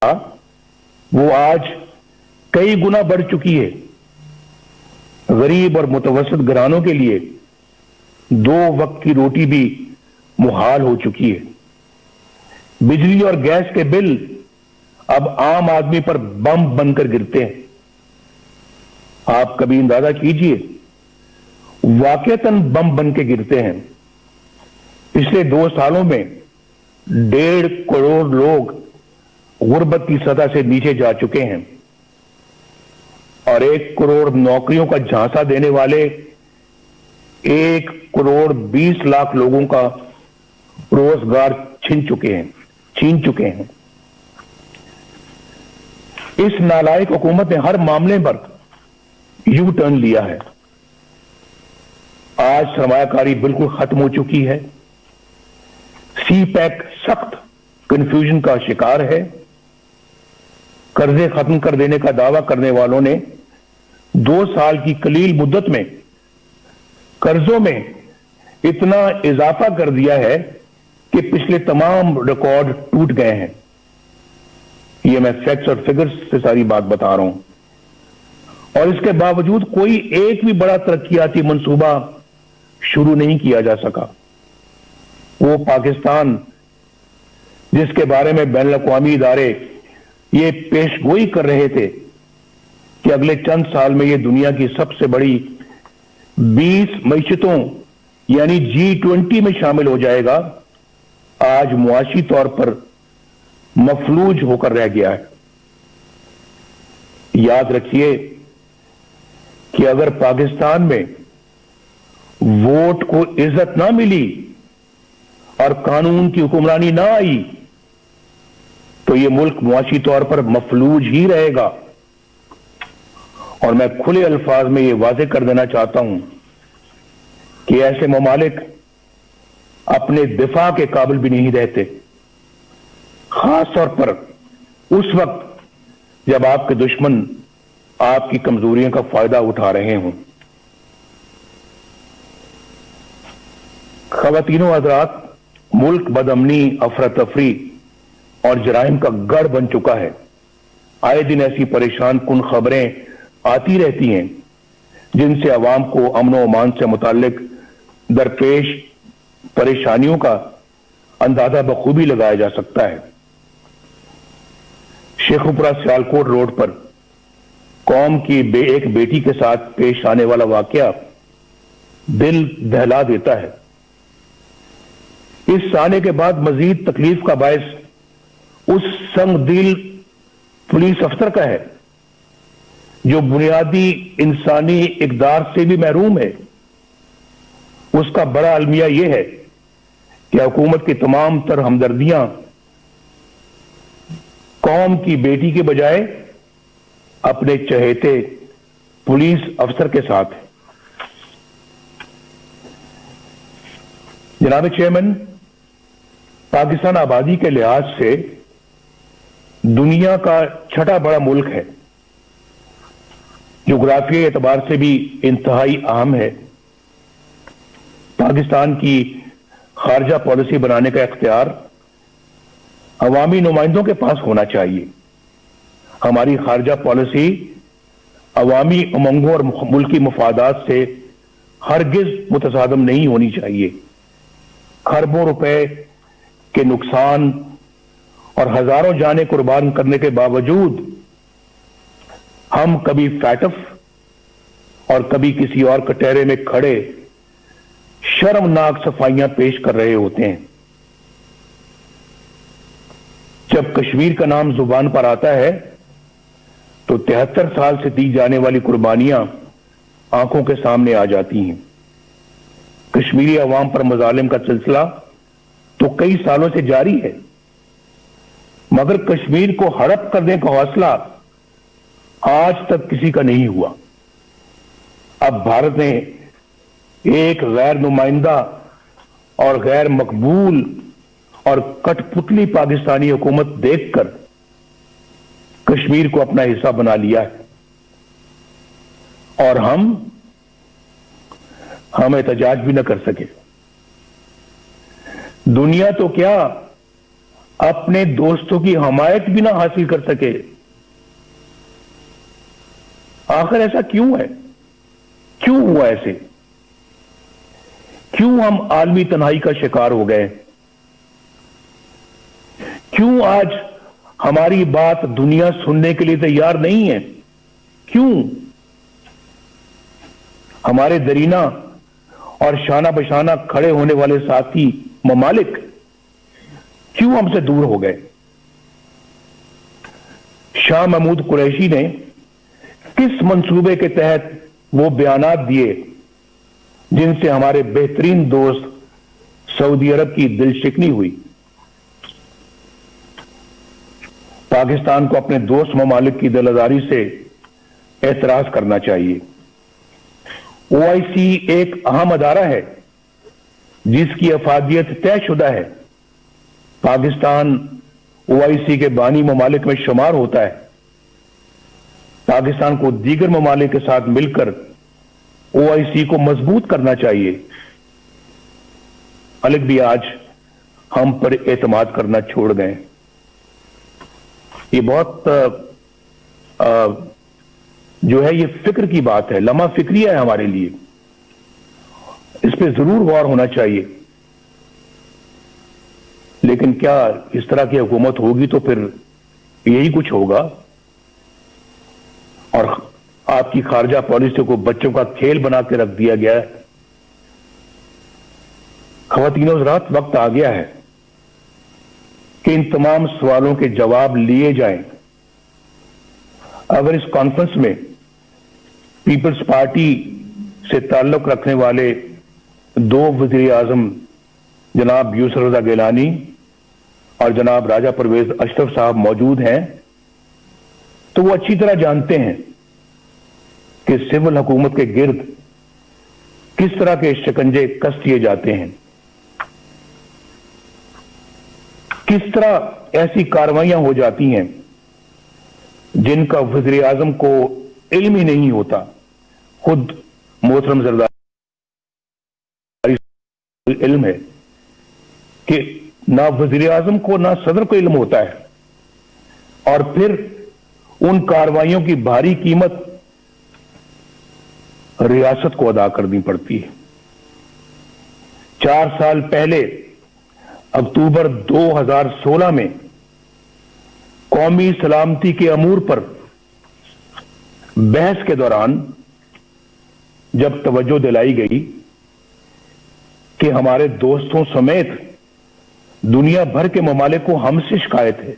वो आज कई गुना बढ़ चुकी है। गरीब और मुतवस्सित घरानों के लिए 2 वक्त की रोटी भी मुहाल हो चुकी है। बिजली और गैस के बिल अब आम आदमी पर बम बनकर गिरते हैं। आप कभी अंदाजा कीजिए, वाकईतन बम बन के गिरते हैं। पिछले 2 सालों में 1.5 करोड़ लोग गुर्बत की सतह से नीचे जा चुके हैं और 1 करोड़ नौकरियों का झांसा देने वाले 1 करोड़ 20 लाख लोगों का रोजगार छीन चुके हैं। इस नालायक हुकूमत ने हर मामले पर यू टर्न लिया है। आज सरमायाकारी बिल्कुल खत्म हो चुकी है। सीपैक सख्त कंफ्यूजन का शिकार है। कर्जे खत्म कर देने का दावा करने वालों ने 2 साल की कलील मुद्दत में कर्जों में इतना इजाफा कर दिया है कि पिछले तमाम रिकॉर्ड टूट गए हैं। ये मैं फैक्ट्स और फिगर्स से सारी बात बता रहा हूं। और इसके बावजूद कोई एक भी बड़ा तरक्याती मंसूबा शुरू नहीं किया जा सका। वो पाकिस्तान जिसके बारे में बैनुल अक़वामी इदारे ये पेशगोई कर रहे थे कि अगले चंद साल में ये दुनिया की सबसे बड़ी 20 मईशतों यानी G20 में शामिल हो जाएगा, आज मुआशी तौर पर मफलूज होकर रह गया है। याद रखिए कि अगर पाकिस्तान में वोट को इज्जत ना मिली और कानून की हुक्मरानी ना आई तो ये मुल्क मुआशी तौर पर मफलूज ही रहेगा। और मैं खुले अल्फाज में ये वाज़ेह कर देना चाहता हूं कि ऐसे ममालिक अपने दिफा के काबिल भी नहीं रहते, खास तौर पर उस वक्त जब आपके दुश्मन आपकी कमजोरियों का फायदा उठा रहे हों। ख़वातीनो हज़रात, मुल्क बदअमनी, अफरा तफरी और जराइम का गढ़ बन चुका है। आए दिन ऐसी परेशान कुन खबरें आती रहती हैं जिनसे अवाम को अमन व अमान से मुताल्लिक दरपेश परेशानियों का अंदाजा बखूबी लगाया जा सकता है। शेखुपुरा सियालकोट रोड पर कौम की एक बेटी के साथ पेश आने वाला वाकया दिल दहला देता है। इस आने के बाद मजीद तकलीफ का बायस उस संगदिल पुलिस अफसर का है जो बुनियादी इंसानी इकदार से भी महरूम है। उसका बड़ा अलमिया यह है कि हुकूमत की तमाम तर हमदर्दियां कौम की बेटी के बजाय अपने चहेते पुलिस अफसर के साथ है। जनाब चेयरमैन, पाकिस्तान आबादी के लिहाज से दुनिया का 6ठा बड़ा मुल्क है, जोग्राफियाई एतबार से भी इंतहाई अहम है। पाकिस्तान की खारजा पॉलिसी बनाने का इख्तियार अवामी नुमाइंदों के पास होना चाहिए। हमारी खारजा पॉलिसी अवामी उमंगों और मुल्की मफादात से हरगिज मुतसादम नहीं होनी चाहिए। खरबों रुपए के नुकसान और हजारों जानें कुर्बान करने के बावजूद हम कभी फैटफ और कभी किसी और कटहरे में खड़े शर्मनाक सफाइयां पेश कर रहे होते हैं। जब कश्मीर का नाम जुबान पर आता है तो 73 साल से दी जाने वाली कुर्बानियां आंखों के सामने आ जाती हैं। कश्मीरी अवाम पर मजालिम का सिलसिला तो कई सालों से जारी है, मगर कश्मीर को हड़प करने का हौसला आज तक किसी का नहीं हुआ। अब भारत ने एक गैर नुमाइंदा और गैर मकबूल और कठपुतली पाकिस्तानी हुकूमत देखकर कश्मीर को अपना हिस्सा बना लिया है और हम एहतजाज भी न कर सके। दुनिया तो क्या, अपने दोस्तों की हमायत भी ना हासिल कर सके। आखिर ऐसा क्यों है? क्यों हुआ ऐसे? क्यों हम आलमी तन्हाई का शिकार हो गए? क्यों आज हमारी बात दुनिया सुनने के लिए तैयार नहीं है? क्यों हमारे दरीना और शाना बशाना खड़े होने वाले साथी ममालिक क्यों हमसे दूर हो गए? शाह महमूद कुरैशी ने किस मंसूबे के तहत वो बयानात दिए जिनसे हमारे बेहतरीन दोस्त सऊदी अरब की दिलशिकनी हुई? पाकिस्तान को अपने दोस्त ममालिक की दिलदारी से एतराज करना चाहिए। ओआईसी एक अहम अदारा है जिसकी अफादियत तयशुदा है। पाकिस्तान ओआईसी के बानी ममालिक में शुमार होता है। पाकिस्तान को दीगर ममालिक के साथ मिलकर ओआईसी को मजबूत करना चाहिए। अलग भी आज हम पर एतमाद करना छोड़ गए। ये बहुत जो है ये फिक्र की बात है, लम्हा फिक्रिया है हमारे लिए। इस पे जरूर गौर होना चाहिए। लेकिन क्या इस तरह की हुकूमत होगी तो फिर यही कुछ होगा और आपकी खारजा पॉलिसी को बच्चों का खेल बना के रख दिया गया है। ख़वातीनो हज़रात, वक्त आ गया है कि इन तमाम सवालों के जवाब लिए जाएं। अगर इस कॉन्फ्रेंस में पीपल्स पार्टी से ताल्लुक रखने वाले दो वज़ीर आज़म जनाब यूसुफ रज़ा गिलानी और जनाब राजा परवेज अशरफ साहब मौजूद हैं, तो वो अच्छी तरह जानते हैं कि सिविल हुकूमत के गिर्द किस तरह के शिकंजे कस दिए जाते हैं, किस तरह ऐसी कार्रवाइयां हो जाती हैं जिनका वज़ीर आज़म को इल्म ही नहीं होता। खुद मोहतरम जरदारी इल्म है कि ना वज़ीर आज़म को ना सदर को इल्म होता है और फिर उन कार्रवाइयों की भारी कीमत रियासत को अदा करनी पड़ती है। 4 साल पहले अक्टूबर 2016 में कौमी सलामती के अमूर पर बहस के दौरान जब तवज्जो दिलाई गई कि हमारे दोस्तों समेत दुनिया भर के ममालिक को हमसे शिकायत है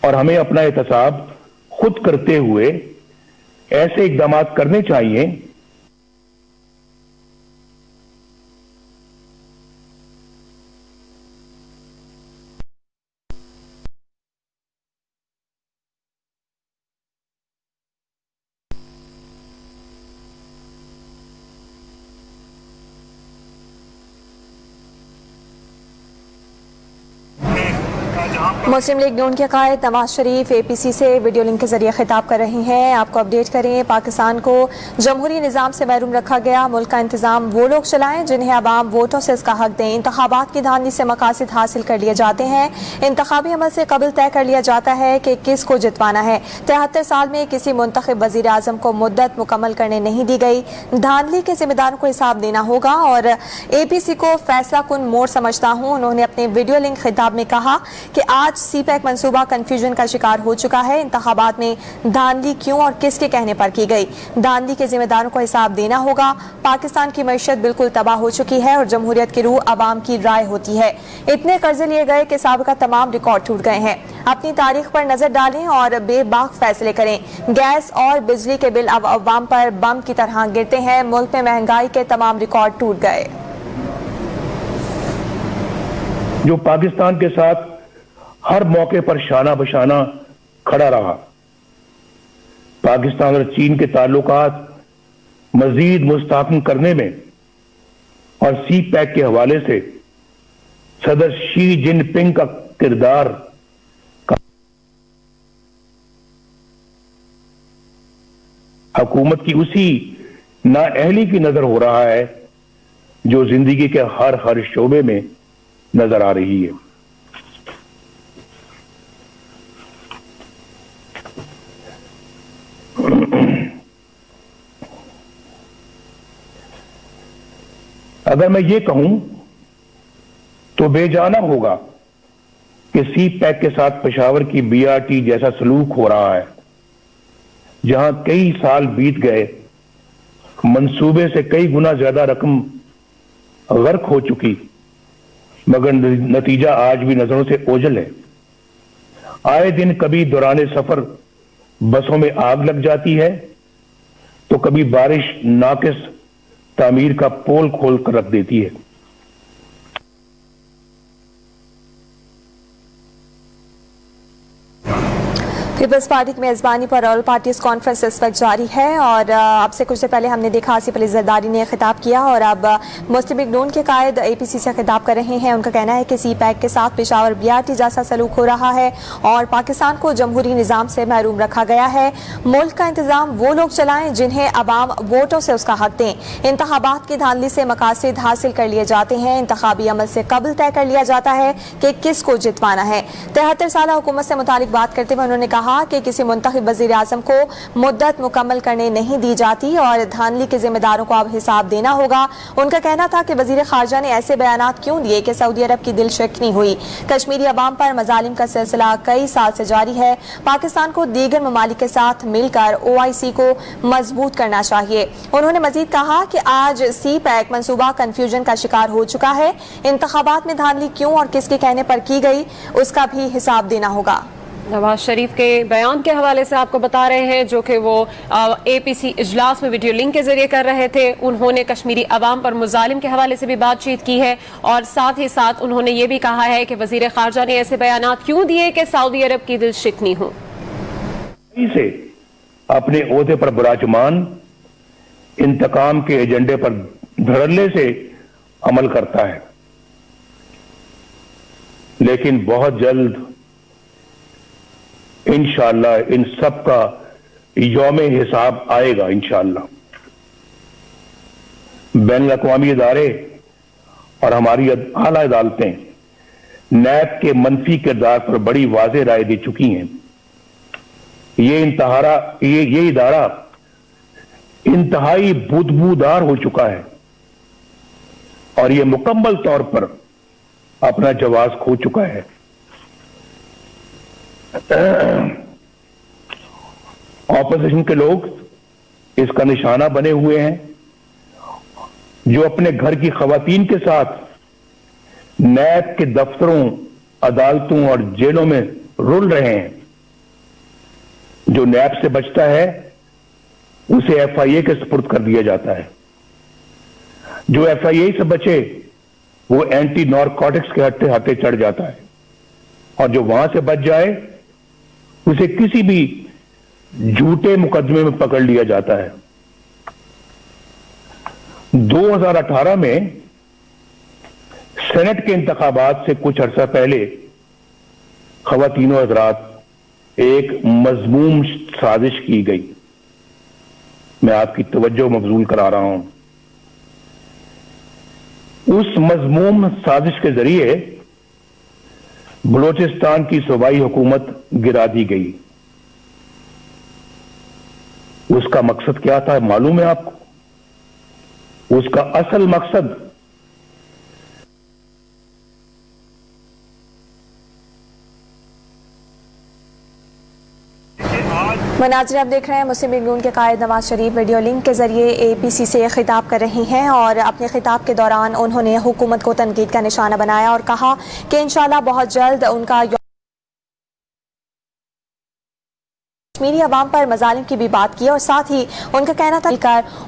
और हमें अपना एहतसाब खुद करते हुए ऐसे इकदाम करने चाहिए मुस्लिम लीग नून के कायद नवाज शरीफ एपीसी से वीडियो लिंक के जरिए खिताब कर रहे हैं। आपको अपडेट करें, पाकिस्तान को जमहूरी निज़ाम से महरूम रखा गया। मुल्क का इंतजाम वो लोग चलाएं जिन्हें अवाम वोटों से इसका हक दें। इंतखाबात की धांधली से मकासद हासिल कर लिए जाते हैं। इंतखाबी अमल से कबल तय कर लिया जाता है कि किस को जितवाना है। 73 साल में किसी मुंतखब वज़ीर आज़म को मुद्दत मुकम्मल करने नहीं दी गई। धांधली के जिम्मेदारों को हिसाब देना होगा और एपीसी को फैसला कुन मोड़ समझता हूँ। उन्होंने अपने वीडियो लिंक खिताब में कहा कि आज सीपैक मंसूबा कंफ्यूजन का शिकार हो चुका है। इंतखाबात में धांधली क्यों और किसके कहने पर की गई? धांधली के जिम्मेदारों को हिसाब देना होगा। पाकिस्तान की मईशत बिल्कुल तबाह हो चुकी है और जमहूरियत की रूह अवाम की राय होती है। इतने कर्जे लिए गए कि साबिका तमाम रिकॉर्ड टूट गए हैं। अपनी तारीख पर नजर डालें और बेबाक फैसले करें। गैस और बिजली के बिल अब अवाम पर बम की तरह गिरते हैं। मुल्क में महंगाई के तमाम रिकॉर्ड टूट गए। जो पाकिस्तान के साथ हर मौके पर शाना बशाना खड़ा रहा, पाकिस्तान और चीन के ताल्लुकात मजीद मुस्तहकम करने में और सी पैक के हवाले से सदर शी जिनपिंग का किरदार हुकूमत की उसी नाअहली की नजर हो रहा है जो जिंदगी के हर शोबे में नजर आ रही है। अगर मैं ये कहूं तो बेजाना होगा कि सी पैक के साथ पेशावर की बीआरटी जैसा सलूक हो रहा है, जहां कई साल बीत गए, मंसूबे से कई गुना ज्यादा रकम गर्क हो चुकी, मगर नतीजा आज भी नजरों से ओझल है। आए दिन कभी दौरान सफर बसों में आग लग जाती है, तो कभी बारिश नाकिस तामीर का पोल खोल कर रख देती है। पीपल्स पार्टी की मेजबानी पर ऑल पार्टीज कॉन्फ्रेंस इस वक्त जारी है और आपसे कुछ देर पहले हमने देखा आसिफ अली जरदारी ने खिताब किया और अब मुस्लिम लीग नून के कायद APC से खिताब कर रहे हैं। उनका कहना है कि सी पैक के साथ पेशावर BRT जैसा सलूक हो रहा है और पाकिस्तान को जमहूरी निज़ाम से महरूम रखा गया है। मुल्क का इंतजाम वो लोग चलाएं जिन्हें अवाम वोटों से उसका हक दें। इंतखाबात की धांधली से मकासद हासिल कर लिए जाते हैं। इंतखाबी अमल से कबल तय कर लिया जाता है कि किसको जितवाना है। 73 साल हुकूमत से मुतालिक बात करते हुए उन्होंने कहा कि किसी मुंतखब वज़ीर आज़म को मुद्दत मुकम्मल करने नहीं दी जाती और धांधली के जिम्मेदारों को अब हिसाब देना होगा। उनका कहना था कि वज़ीर खारजा ने ऐसे बयानात क्यों दिए कि सऊदी अरब की दिल शिकनी हुई। कश्मीरी अवाम पर मजालिम का सिलसिला कई साल से जारी है। पाकिस्तान को दीगर ममालिक के साथ मिलकर OIC को मजबूत करना चाहिए। उन्होंने मजीद कहा कि आज सी पैक मनसूबा कन्फ्यूजन का शिकार हो चुका है। इंतखाबात में धांधली क्यों और किसके कहने पर की गई उसका भी हिसाब देना होगा। नवाज शरीफ के बयान के हवाले से आपको बता रहे हैं जो कि वो APC इजलास में वीडियो लिंक के जरिए कर रहे थे। उन्होंने कश्मीरी अवाम पर मुजालिम के हवाले से भी बातचीत की है और साथ ही साथ उन्होंने ये भी कहा है कि वजीर खारजा ने ऐसे बयानात क्यों दिए कि सऊदी अरब की दिल शिकनी हो। से अपने ओहदे पर विराजमान इंतकाम के एजेंडे पर धड़ल्ले से अमल करता है, लेकिन बहुत जल्द इंशाअल्लाह इन सब का यौम हिसाब आएगा। इंशाअल्लाह बैन अक़वामी इदारे और हमारी आला अदालतें नैब के मनफी किरदार पर बड़ी वाज़ेह राय दे चुकी हैं। ये इदारा इंतहाई बुदबूदार हो चुका है और ये मुकम्मल तौर पर अपना जवाब खो चुका है। ऑपोजिशन के लोग इसका निशाना बने हुए हैं, जो अपने घर की खवातीन के साथ नैब के दफ्तरों, अदालतों और जेलों में रुल रहे हैं। जो नैब से बचता है उसे FIA के सुपुर्द कर दिया जाता है। जो FIA से बचे वो एंटी नारकोटिक्स के हत्थे हाथे चढ़ जाता है और जो वहां से बच जाए उसे किसी भी झूठे मुकदमे में पकड़ लिया जाता है। 2018 में सेनेट के इंतखाबात से कुछ अरसा पहले खवातीनों हजरात एक मजमूम साजिश की गई। मैं आपकी तवज्जो मबजूल करा रहा हूं। उस मजमूम साजिश के जरिए बलोचिस्तान की सूबाई हुकूमत गिरा दी गई। उसका मकसद क्या था मालूम है आपको? उसका असल मकसद मनाज़िर आप देख रहे हैं। मुस्लिम लीग नून के कायद नवाज शरीफ वीडियो लिंक के जरिए APC से खिताब कर रही हैं और अपने खिताब के दौरान उन्होंने हुकूमत को तनकीद का निशाना बनाया और कहा कि इंशाअल्लाह बहुत जल्द उनका कश्मीरी अवाम पर मजालिम की भी बात की और साथ ही उनका कहना था कि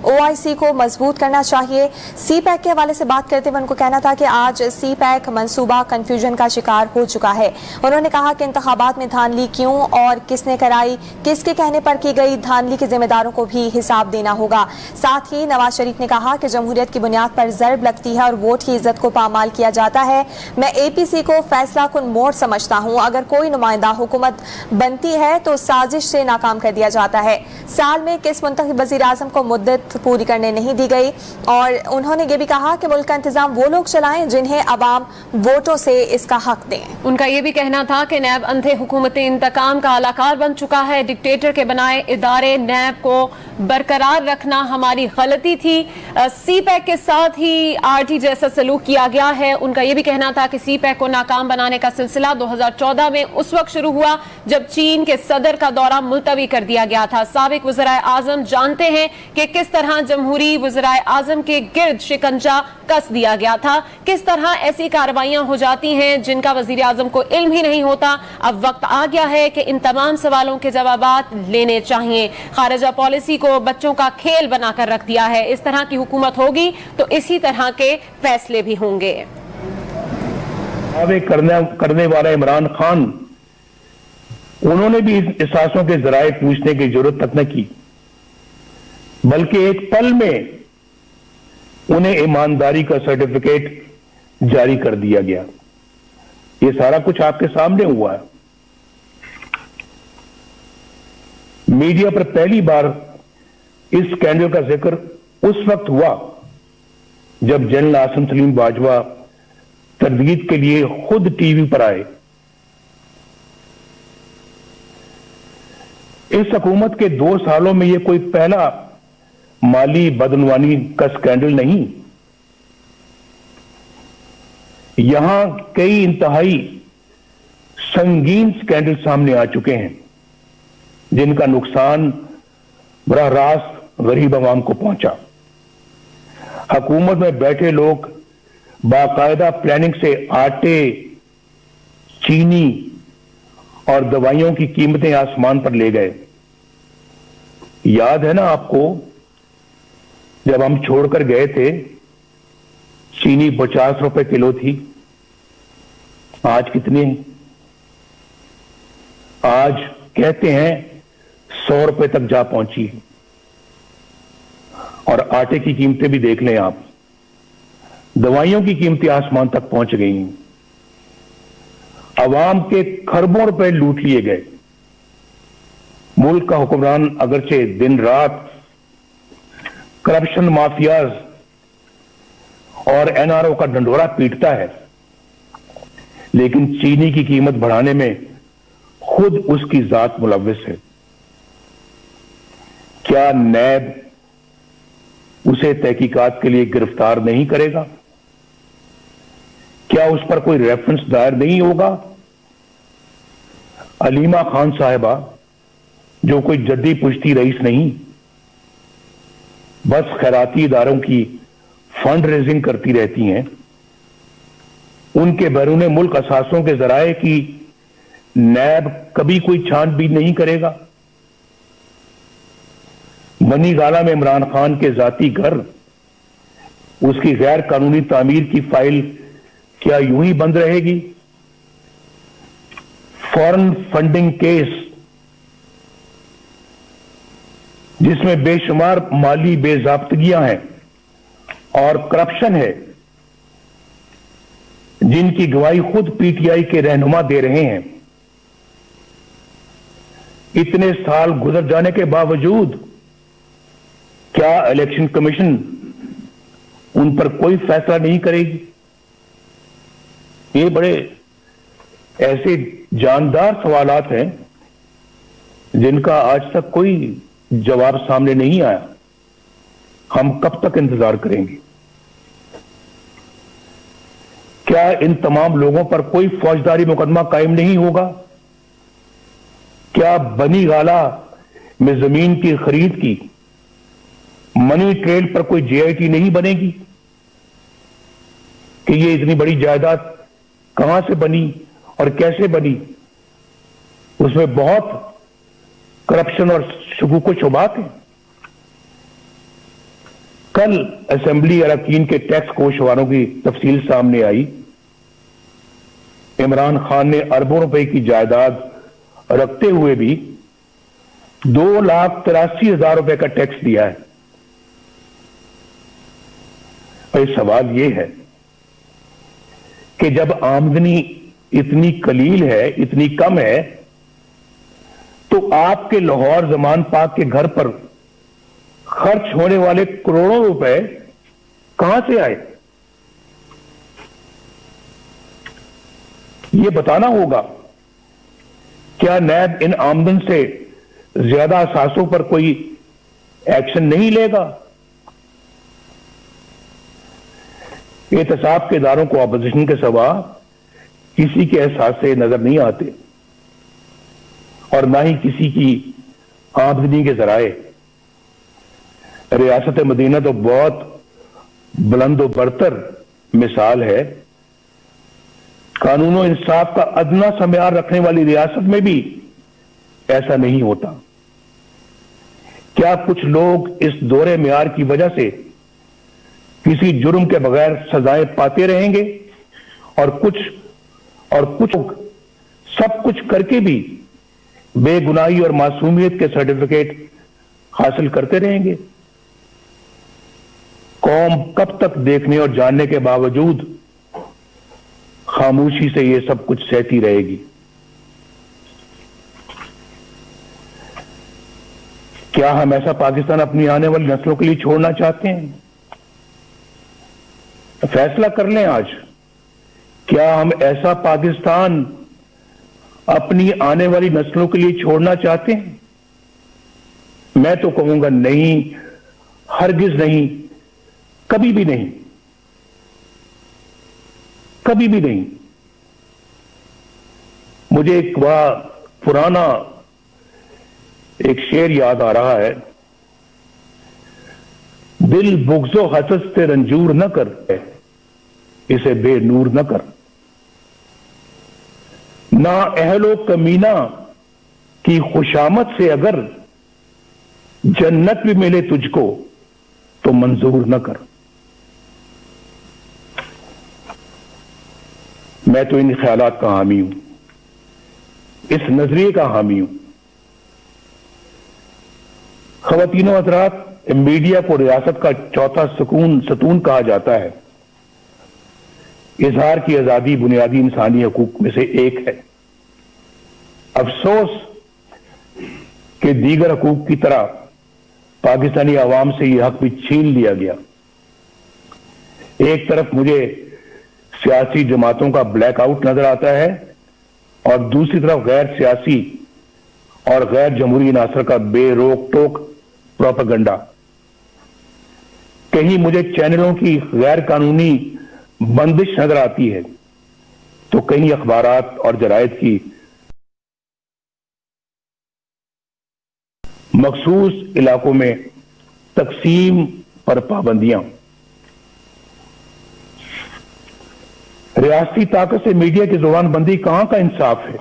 OIC को मजबूत करना चाहिए। सी पैक के हवाले से बात करते हुए उनको कहना था कि आज सी पैक मनसूबा कन्फ्यूजन का शिकार हो चुका है। उन्होंने कहा कि इंतखाबात में धांधली क्यों और किसने कराई, किसके कहने पर की गई, धांधली के जिम्मेदारों को भी हिसाब देना होगा। साथ ही नवाज शरीफ ने कहा कि जमहूरियत की बुनियाद पर ज़र्ब लगती है और वोट की इज्जत को पामाल किया जाता है। मैं APC को फैसला कुन मोड़ समझता हूँ। अगर कोई नुमाइंदा हुकूमत बनती है तो साजिश से से नाकाम कर दिया जाता है। साल में किस मुंतखब वज़ीर आज़म को मुद्दत पूरी करने नहीं दी गई, और उन्होंने ये भी कहा कि मुल्क का इंतजाम वो लोग चलाएं जिन्हें अवाम वोटों से इसका हक दें। उनका ये भी कहना था कि नैब अंधे हुकूमती इंतकाम का आलाकार बन चुका है। डिक्टेटर के बनाए इदारे नैब को बरकरार रखना हमारी गलती थी। सी पैक के साथ ही आरटी जैसा सलूक किया गया है। उनका ये भी कहना था कि सी पैक को नाकाम बनाने का सिलसिला 2014 में उस वक्त शुरू हुआ जब चीन के सदर का दौरा मुलतवी कर दिया गया था। साबिक वज़ीर आज़म जानते हैं कि किस तरह जमहूरी वज़ीर आज़म के गिर्द शिकंजा कस दिया गया था, किस तरह ऐसी कार्रवाइयां हो जाती हैं जिनका वज़ीर आज़म को इल्म ही नहीं होता। अब वक्त आ गया है कि इन तमाम सवालों के जवाबात लेने चाहिए। खारिजा पॉलिसी को बच्चों का खेल बनाकर रख दिया है। इस तरह की हुकूमत होगी तो इसी तरह के फैसले भी होंगे। दावे करने वाला इमरान खान, उन्होंने भी एहसासों के जराए पूछने की जरूरत तक न की, बल्कि एक पल में उन्हें ईमानदारी का सर्टिफिकेट जारी कर दिया गया। ये सारा कुछ आपके सामने हुआ है। मीडिया पर पहली बार इस स्कैंडल का जिक्र उस वक्त हुआ जब जनरल आसिम सलीम बाजवा तरदीद के लिए खुद टीवी पर आए। इस हुकूमत के 2 सालों में यह कोई पहला माली बदनवानी का स्कैंडल नहीं। यहां कई इंतहाई संगीन स्कैंडल सामने आ चुके हैं जिनका नुकसान बराह रास्त गरीब आवाम को पहुंचा। हुकूमत में बैठे लोग बाकायदा प्लानिंग से आटे, चीनी और दवाइयों की कीमतें आसमान पर ले गए। याद है ना आपको, जब हम छोड़कर गए थे चीनी 50 रुपए किलो थी, आज कितनी है? आज कहते हैं 100 रुपए तक जा पहुंची है। और आटे की कीमतें भी देख लें आप, दवाइयों की कीमतें आसमान तक पहुंच गई हैं। अवाम के खरबों रुपए लूट लिए गए। मुल्क का हुक्मरान अगरचे दिन रात करप्शन माफियाज और एनआरओ का डंडोरा पीटता है, लेकिन चीनी की कीमत बढ़ाने में खुद उसकी जात मुलव्विस है। क्या नैब उसे तहकीकात के लिए गिरफ्तार नहीं करेगा? क्या उस पर कोई रेफरेंस दायर नहीं होगा? अलीमा खान साहिबा, जो कोई जद्दी पुश्ती रईस नहीं, बस खैराती इदारों की फंड रेजिंग करती रहती हैं, उनके बैरून मुल्क असासों के जराए की नैब कभी कोई छानबीन नहीं करेगा। बनी गाला में इमरान खान के जाती घर, उसकी गैर कानूनी तामीर की फाइल क्या यूं ही बंद रहेगी? फॉरेन फंडिंग केस, जिसमें बेशुमार माली बेजाब्तगियां हैं और करप्शन है, जिनकी गवाही खुद पीटीआई के रहनुमा दे रहे हैं। इतने साल गुजर जाने के बावजूद क्या इलेक्शन कमीशन उन पर कोई फैसला नहीं करेगी? ये बड़े ऐसे जानदार सवालात हैं जिनका आज तक कोई जवाब सामने नहीं आया। हम कब तक इंतजार करेंगे? क्या इन तमाम लोगों पर कोई फौजदारी मुकदमा कायम नहीं होगा? क्या बनी गाला में जमीन की खरीद की मनी ट्रेल पर कोई जीआईटी नहीं बनेगी कि ये इतनी बड़ी जायदाद कहां से बनी और कैसे बनी? उसमें बहुत करप्शन और शुगूक शुबात है। कल असेंबली अरकान के टैक्स कोषवारों की तफसील सामने आई। इमरान खान ने अरबों रुपए की जायदाद रखते हुए भी 2,83,000 रुपए का टैक्स दिया है। और सवाल यह है कि जब आमदनी इतनी कलील है, इतनी कम है, तो आपके लाहौर जमान पाक के घर पर खर्च होने वाले करोड़ों रुपए कहां से आए, ये बताना होगा। क्या नैब इन आमदन से ज्यादा असासों पर कोई एक्शन नहीं लेगा? एहतसाब के इदारों को अपोजिशन के सिवा किसी के एहसास से नजर नहीं आते और ना ही किसी की आमदनी के जराए। रियासत मदीना तो बहुत बुलंद और बरतर मिसाल है। कानून और इंसाफ का अदना सा म्यार रखने वाली रियासत में भी ऐसा नहीं होता। क्या कुछ लोग इस दोहरे म्यार की वजह से किसी जुर्म के बगैर सजाएं पाते रहेंगे और कुछ लोग सब कुछ करके भी बेगुनाही और मासूमियत के सर्टिफिकेट हासिल करते रहेंगे? कौम कब तक देखने और जानने के बावजूद खामोशी से ये सब कुछ सहती रहेगी? क्या हम ऐसा पाकिस्तान अपनी आने वाली नस्लों के लिए छोड़ना चाहते हैं? फैसला कर लें आज। क्या हम ऐसा पाकिस्तान अपनी आने वाली नस्लों के लिए छोड़ना चाहते हैं? मैं तो कहूंगा नहीं, हरगिज नहीं, कभी भी नहीं, कभी भी नहीं। मुझे एक वह पुराना एक शेर याद आ रहा है, दिल बुग़्ज़ो हसद से रंजूर न कर, इसे बेनूर न कर। ना अहलो कमीना की खुशामद से अगर जन्नत भी मिले तुझको तो मंजूर न कर। मैं तो इन ख्यालात का हामी हूं, इस नजरिए का हामी हूं। ख़वातीनो हज़रात, मीडिया को रियासत का चौथा सतून कहा जाता है। इजहार की आजादी बुनियादी इंसानी हकूक में से एक है। अफसोस कि दीगर हकूक की तरह पाकिस्तानी आवाम से यह हक भी छीन लिया गया। एक तरफ मुझे सियासी जमातों का ब्लैकआउट नजर आता है और दूसरी तरफ गैर सियासी और गैर जमहूरी अनासर का बेरोक टोक प्रोपेगेंडा। कहीं मुझे चैनलों की गैर कानूनी बंदिश नजर आती है तो कहीं अखबारात और जरायद की मखसूस इलाकों में तकसीम पर पाबंदियां। रियासती ताकत से मीडिया की जुबानबंदी कहां का इंसाफ है?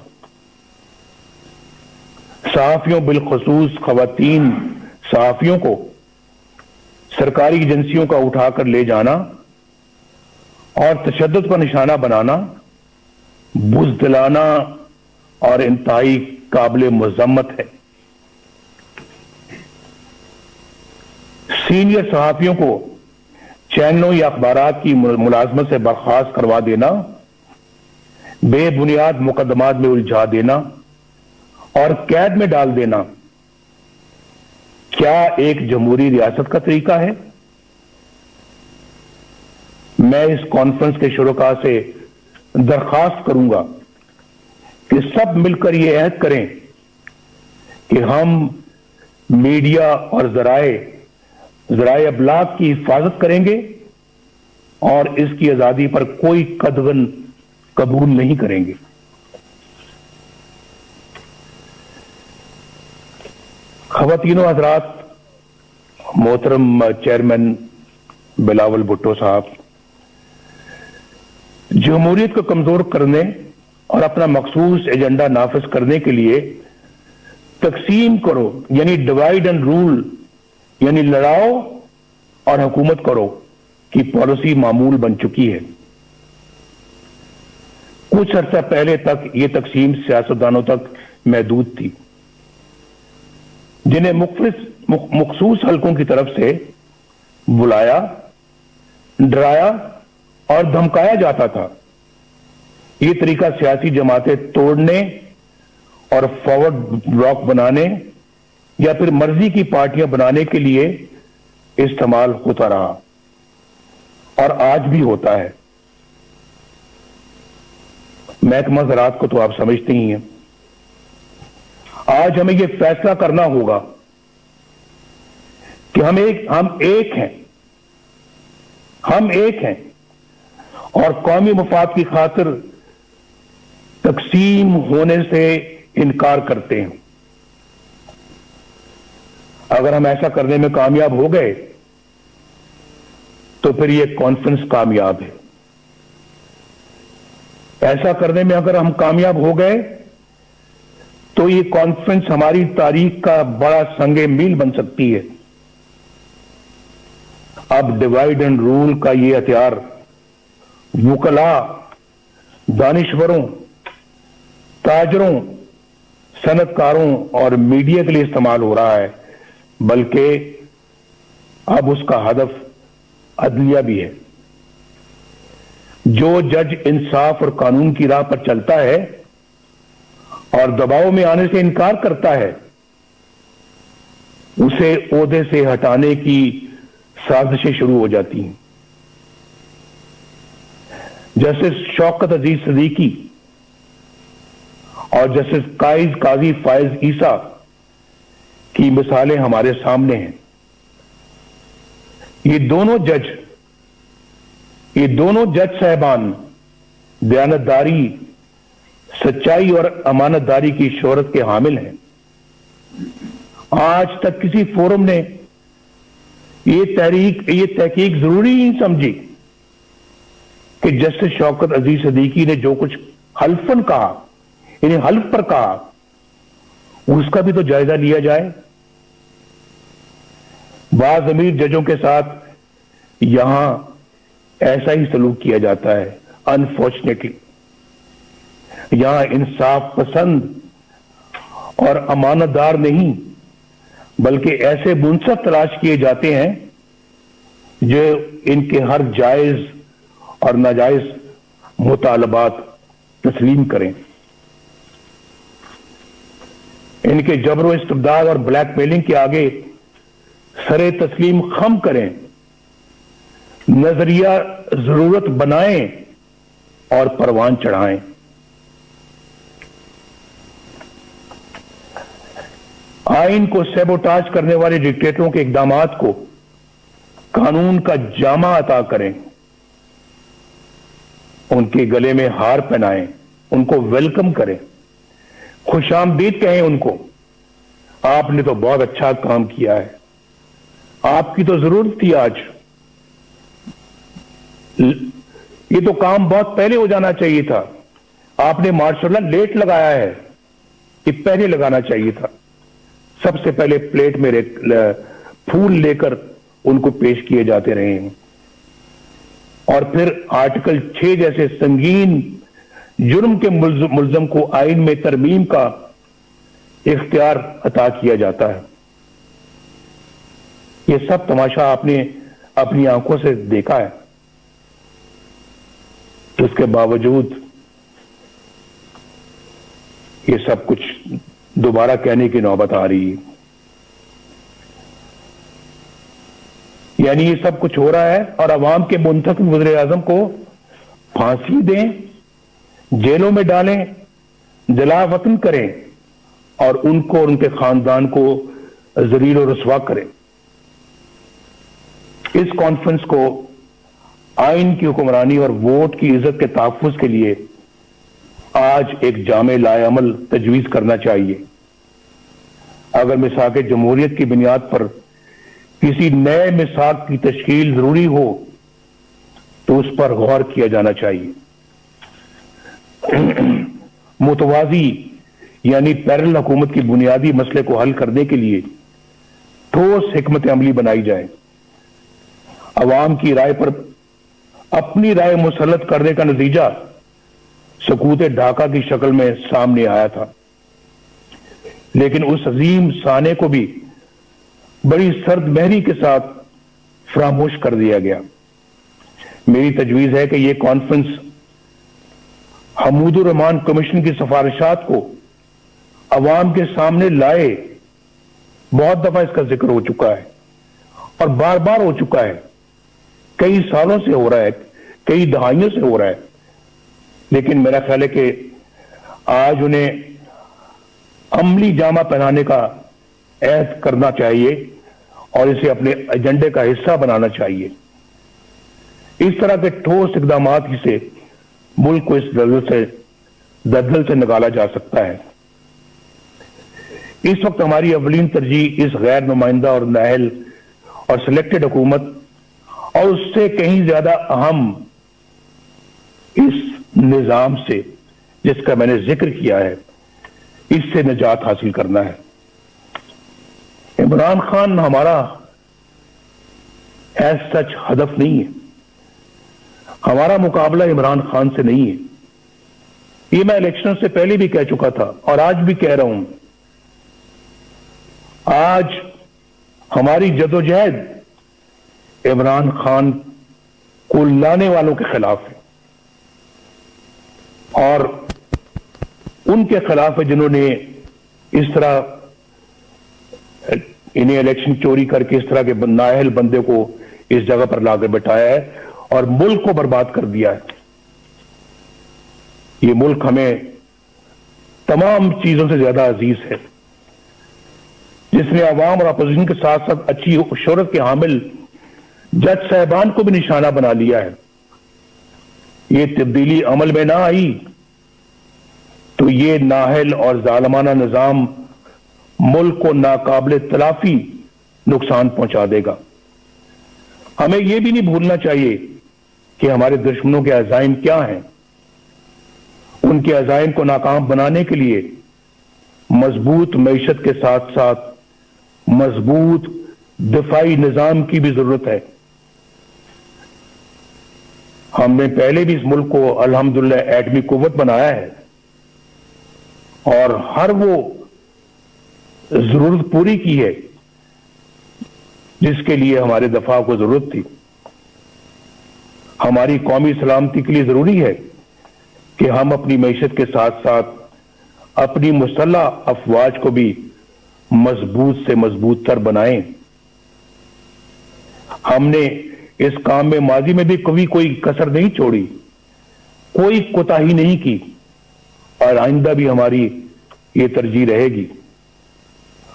सहाफियों, बिलखसूस खवातीन सहाफियों को सरकारी एजेंसियों का उठाकर ले जाना और तशद्दुद का निशाना बनाना बुज़दिलाना और इंतहाई काबिल मज़म्मत है। सीनियर सहाफियों को चैनलों या अखबारात की मुलाजमत से बर्खास्त करवा देना, बेबुनियाद मुकदमात में उलझा देना और कैद में डाल देना क्या एक जमहूरी रियासत का तरीका है? मैं इस कॉन्फ्रेंस के शुरुका से दरखास्त करूंगा कि सब मिलकर यह अहद करें कि हम मीडिया और ज़राए अबलाग की हिफाजत करेंगे और इसकी आजादी पर कोई कदगन कबूल नहीं करेंगे। ख़वातीनो हज़रात, मोहतरम चेयरमैन बिलावल भुट्टो साहब, जमहूरियत को कमजोर करने और अपना मखसूस एजेंडा नाफिज करने के लिए तकसीम करो यानी डिवाइड एंड रूल यानी लड़ाओ और हुकूमत करो की पॉलिसी मामूल बन चुकी है। कुछ अर्सा पहले तक यह तकसीम सियासतदानों तक महदूद थी, जिन्हें मखसूस हलकों की तरफ से बुलाया, डराया और धमकाया जाता था। यह तरीका सियासी जमातें तोड़ने اور فارورڈ بلاک بنانے یا پھر مرضی کی پارٹیاں بنانے کے لیے استعمال ہوتا رہا اور آج بھی ہوتا ہے. محکمہ زراعت کو تو آپ سمجھتے ہی ہیں. آج ہمیں یہ فیصلہ کرنا ہوگا کہ ہم ایک ہیں اور قومی مفاد کی خاطر تقسیم ہونے سے انکار کرتے ہیں. اگر ہم ایسا کرنے میں کامیاب ہو گئے تو پھر یہ کانفرنس کامیاب ہے. ایسا کرنے میں اگر ہم کامیاب ہو گئے تو یہ کانفرنس ہماری تاریخ کا بڑا سنگ میل بن سکتی ہے. اب ڈیوائڈ اینڈ رول کا یہ ہتھیار وکلاء، دانشوروں، تاجروں، صنعت کاروں اور میڈیا کے لیے استعمال ہو رہا ہے، بلکہ اب اس کا ہدف عدلیہ بھی ہے. جو جج انصاف اور قانون کی راہ پر چلتا ہے اور دباؤ میں آنے سے انکار کرتا ہے، اسے عہدے سے ہٹانے کی سازشیں شروع ہو جاتی ہیں. جسٹس شوکت عزیز صدیقی اور جسٹس قاضی فائز عیسیٰ کی مثالیں ہمارے سامنے ہیں. یہ دونوں جج صاحبان دیانتداری، سچائی اور امانت داری کی شہرت کے حامل ہیں. آج تک کسی فورم نے یہ تحقیق ضروری نہیں سمجھی کہ جسٹس شوکت عزیز صدیقی نے جو کچھ حلفاً کہا، یعنی حلف پر کہا، اس کا بھی تو جائزہ لیا جائے. بعض امیر ججوں کے ساتھ یہاں ایسا ہی سلوک کیا جاتا ہے. انفارچونیٹلی یہاں انصاف پسند اور امانت دار نہیں بلکہ ایسے منصف تلاش کیے جاتے ہیں جو ان کے ہر جائز اور ناجائز مطالبات تسلیم کریں، ان کے جبر و استبداد اور بلیک میلنگ کے آگے سرے تسلیم خم کریں، نظریہ ضرورت بنائیں اور پروان چڑھائیں. آئین کو سیبوٹاج کرنے والے ڈکٹیٹروں کے اقدامات کو قانون کا جامہ عطا کریں، ان کے گلے میں ہار پہنائیں، ان کو ویلکم کریں، خوش آمدید کہیں ان کو. آپ نے تو بہت اچھا کام کیا ہے، آپ کی تو ضرورت تھی. آج یہ تو کام بہت پہلے ہو جانا چاہیے تھا. آپ نے ماشاء اللہ لیٹ لگایا ہے، یہ پہلے لگانا چاہیے تھا. سب سے پہلے پلیٹ میں پھول لے کر ان کو پیش کیے جاتے رہے ہیں، اور پھر آرٹیکل 6 جیسے سنگین جرم کے ملزم کو آئین میں ترمیم کا اختیار عطا کیا جاتا ہے. یہ سب تماشا آپ نے اپنی آنکھوں سے دیکھا ہے. اس کے باوجود یہ سب کچھ دوبارہ کہنے کی نوبت آ رہی ہے. یعنی یہ سب کچھ ہو رہا ہے اور عوام کے منتخب وزیر اعظم کو پھانسی دیں، جیلوں میں ڈالیں، جلا وطن کریں اور ان کو اور ان کے خاندان کو ذلیل و رسوا کریں. اس کانفرنس کو آئین کی حکمرانی اور ووٹ کی عزت کے تحفظ کے لیے آج ایک جامع لائے عمل تجویز کرنا چاہیے. اگر میثاق جمہوریت کی بنیاد پر کسی نئے میثاق کی تشکیل ضروری ہو تو اس پر غور کیا جانا چاہیے. متوازی یعنی پیرل حکومت کی بنیادی مسئلے کو حل کرنے کے لیے ٹھوس حکمت عملی بنائی جائے. عوام کی رائے پر اپنی رائے مسلط کرنے کا نتیجہ سکوت ڈھاکہ کی شکل میں سامنے آیا تھا، لیکن اس عظیم سانے کو بھی بڑی سرد مہری کے ساتھ فراموش کر دیا گیا. میری تجویز ہے کہ یہ کانفرنس حمود الرحمان کمیشن کی سفارشات کو अवाम के सामने लाए। बहुत दफा इसका जिक्र हो चुका है और बार बार हो चुका है, कई सालों से हो रहा है, कई दहाइयों से हो रहा है। लेकिन मेरा ख्याल है कि आज उन्हें अमली जामा पहनाने का ऐद करना चाहिए और इसे अपने एजेंडे का हिस्सा बनाना चाहिए। इस तरह के ठोस इकदामात ही से मुल्क को इस दलदल से निकाला जा सकता है। इस वक्त हमारी अवलीन तरजीह इस गैर नुमाइंदा और नाअहल और सिलेक्टेड हुकूमत और उससे कहीं ज्यादा अहम इस निजाम से जिसका मैंने जिक्र किया है, इससे निजात हासिल करना है। इमरान खान हमारा एज सच हदफ नहीं है, हमारा मुकाबला इमरान खान से नहीं है। ये मैं इलेक्शन से पहले भी कह चुका था और आज भी कह रहा हूं। आज हमारी जदोजहद इमरान खान को लाने वालों के खिलाफ है और उनके खिलाफ है जिन्होंने इस तरह इन्हें इलेक्शन चोरी करके इस तरह के नाअहल बंदे को इस जगह पर लाकर बैठाया है और मुल्क को बर्बाद कर दिया है। ये मुल्क हमें तमाम चीजों से ज्यादा अजीज है, जिसने अवाम और अपोजिशन के साथ साथ अच्छी शोहरत के हामिल जज साहबान को भी निशाना बना लिया है। ये तब्दीली अमल में ना आई तो ये नाअहल और जालिमाना निजाम मुल्क को नाकाबिले तलाफी नुकसान पहुंचा देगा। हमें यह भी नहीं भूलना चाहिए कि हमारे दुश्मनों के अज़ाइम क्या हैं। उनके अज़ाइम को नाकाम बनाने के लिए मजबूत मईशत के साथ साथ मजबूत दिफाई निजाम की भी जरूरत है। हमने पहले भी इस मुल्क को अल्हम्दुलिल्लाह एटमी कुव्वत बनाया है और हर वो जरूरत पूरी की है जिसके लिए हमारे दफा को जरूरत थी। हमारी कौमी सलामती के लिए जरूरी है कि हम अपनी मईशत के साथ साथ अपनी मुसल्लह अफवाज को भी मजबूत से मजबूत तर बनाएं। हमने इस काम में माजी में भी कभी कोई कसर नहीं छोड़ी, कोई कोताही नहीं की और आइंदा भी हमारी ये तरजीह रहेगी।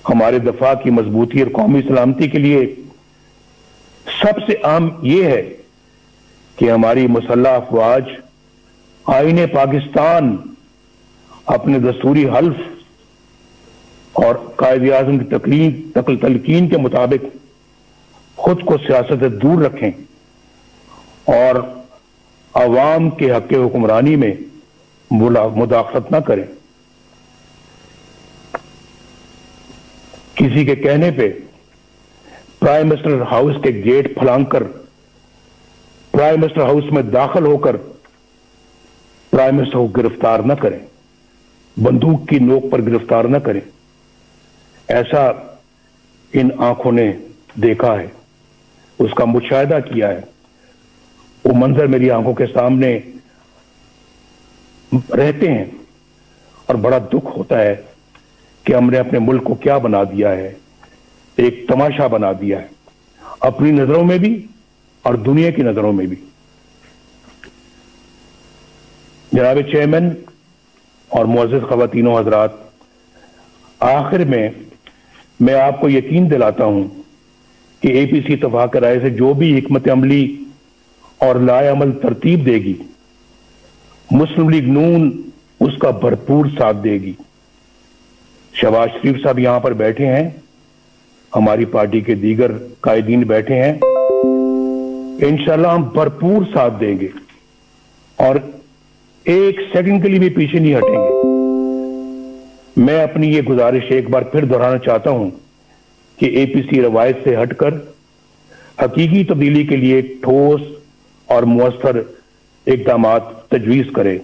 हमारे दफा की मजबूती और कौमी सलामती के लिए सबसे अहम ये है कि हमारी मुसल्लह अफवाज आईने पाकिस्तान अपने दस्तूरी हल्फ और कायद आज़म की तलकीन के मुताबिक खुद को सियासत से दूर रखें और अवाम के हक़ हुक्मरानी में मुदाखलत न करें। किसी के कहने पे प्राइम मिनिस्टर हाउस के गेट फलांकर प्राइम मिनिस्टर हाउस में दाखिल होकर प्राइम मिनिस्टर को गिरफ्तार न करें, बंदूक की नोक पर गिरफ्तार न करें। ऐसा इन आंखों ने देखा है, उसका मुशाहिदा किया है। वो मंजर मेरी आंखों के सामने रहते हैं और बड़ा दुख होता है कि हमने अपने मुल्क को क्या बना दिया है, एक तमाशा बना दिया है, अपनी नजरों में भी और दुनिया की नजरों में भी। जनाब चेयरमैन और मुअज़्ज़िज़ ख़वातीनो हज़रात, आखिर में मैं आपको यकीन दिलाता हूं कि एपीसी इत्तेफ़ाक़ राय से जो भी हिकमत अमली और लाए अमल तरतीब देगी, मुस्लिम लीग नून उसका भरपूर साथ देगी। शहबाज शरीफ साहब यहां पर बैठे हैं, हमारी पार्टी के दीगर कायदीन बैठे हैं, इंशाअल्लाह हम भरपूर साथ देंगे और एक सेकंड के लिए भी पीछे नहीं हटेंगे। मैं अपनी ये गुजारिश एक बार फिर दोहराना चाहता हूं कि एपीसी रवायत से हटकर हकीकी तब्दीली के लिए ठोस और मुअस्सर इक़दामात तजवीज़ करें।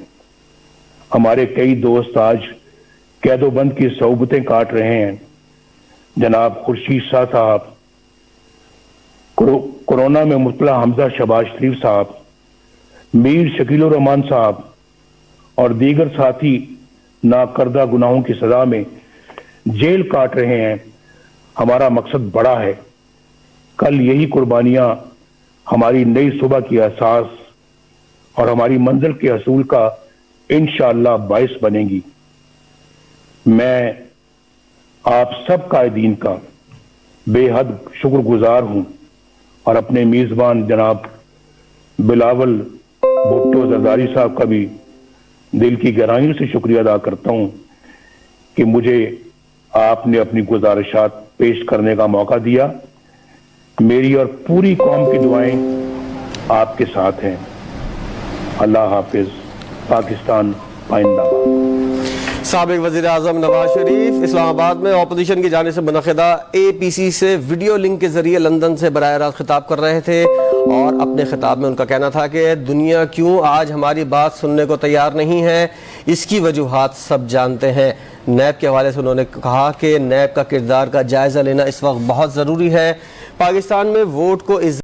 हमारे कई दोस्त आज कैदोबंद की सौबतें काट रहे हैं। जनाब खुर्शीद शाह साहब, कोरोना में मुब्तला हमजा शहबाज शरीफ साहब, मीर शकील रहमान साहब और दीगर साथी नाकर्दा गुनाहों की सजा में जेल काट रहे हैं, हमारा मकसद बड़ा है। कल यही कुर्बानियां हमारी नई सुबह की एहसास और हमारी मंजिल के हसूल का इंशाअल्लाह बाइस बनेंगी। मैं आप सब कायदीन का बेहद शुक्रगुजार हूं और अपने मेजबान जनाब बिलावल भुट्टो जरदारी साहब का भी दिल की गहराइयों से शुक्रिया अदा करता हूं कि मुझे आपने अपनी गुजारिशात पेश करने का मौका दिया। मेरी और पूरी कौम की दुआएं आपके साथ हैं। अल्लाह हाफिज। पाकिस्तान पाइंदाबाद। साबिक वज़ीर-ए-आज़म नवाज शरीफ इस्लामाबाद में अपोजिशन की जानिब से मुनक़िदा APC से वीडियो लिंक के ज़रिए लंदन से बराह रास्त खिताब कर रहे थे और अपने खिताब में उनका कहना था कि दुनिया क्यों आज हमारी बात सुनने को तैयार नहीं है, इसकी वजूहात सब जानते हैं। नैब के हवाले से उन्होंने कहा कि नैब का किरदार का जायज़ा लेना इस वक्त बहुत ज़रूरी है। पाकिस्तान में वोट को